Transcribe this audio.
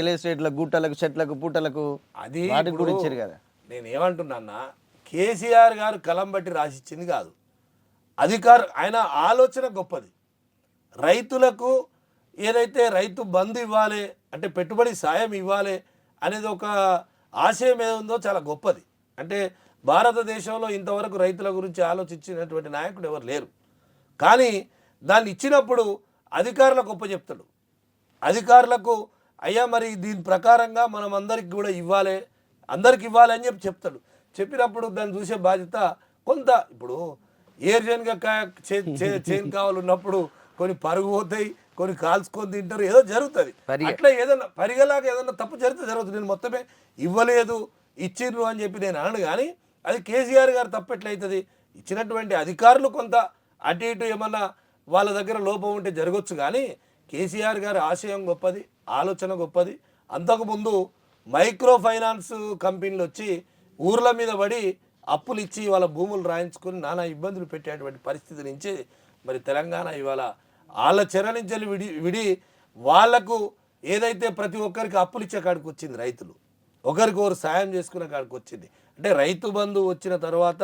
Real ఎస్టేట్ల గుట్టలకు చెట్లకు పుట్టలకు అది వాటి ఇప్పుడు గురించి కదా. నేను ఏమంటున్నా, కేసీఆర్ గారు కలం బట్టి రాసిచ్చింది కాదు. ఆయన ఆలోచన గొప్పది. రైతులకు ఏదైతే రైతు బంధు ఇవ్వాలి అంటే పెట్టుబడి సాయం ఇవ్వాలి అనేది ఒక ఆశయం ఏముందో చాలా గొప్పది. అంటే భారతదేశంలో ఇంతవరకు రైతుల గురించి ఆలోచించినటువంటి నాయకుడు ఎవరు లేరు. కానీ దాన్ని ఇచ్చినప్పుడు అధికారులకు చెప్తాడు. అధికారులకు అయ్యా మరి దీని ప్రకారంగా మనం అందరికి కూడా అందరికి ఇవ్వాలి అని చెప్తాడు. చెప్పినప్పుడు దాన్ని చూసే బాధ్యత కొంత. ఇప్పుడు ఏర్జన్గా చేను కావాలి ఉన్నప్పుడు కొన్ని పరుగు పోతాయి, కొన్ని కాల్చుకొని తింటారు, ఏదో జరుగుతుంది. అట్లా ఏదన్నా పరిగలాగా ఏదన్నా తప్పు జరుగుతుంది. నేను మొత్తమే ఇవ్వలేదు ఇచ్చిండ్రు అని చెప్పి నేను అనను. కానీ అది కేసీఆర్ గారు తప్పెట్లయితుంది. ఇచ్చినటువంటి అధికారులు కొంత అటు ఇటు ఏమన్నా వాళ్ళ దగ్గర లోపం ఉంటే జరగవచ్చు. కానీ కేసీఆర్ గారి ఆశయం గొప్పది, ఆలోచన గొప్పది. అంతకుముందు మైక్రో ఫైనాన్స్ కంపెనీలు వచ్చి ఊర్ల మీద పడి అప్పులు ఇచ్చి వాళ్ళ భూములు రాయించుకొని నానా ఇబ్బందులు పెట్టేటువంటి పరిస్థితి నుంచి మరి తెలంగాణ ఇవాళ వాళ్ళ చెర నుంచి విడి వాళ్లకు ఏదైతే ప్రతి ఒక్కరికి అప్పులు ఇచ్చే కాడికి వచ్చింది. రైతులు ఒకరికొకరు సాయం చేసుకునే కాడికి వచ్చింది. అంటే రైతు బంధు వచ్చిన తర్వాత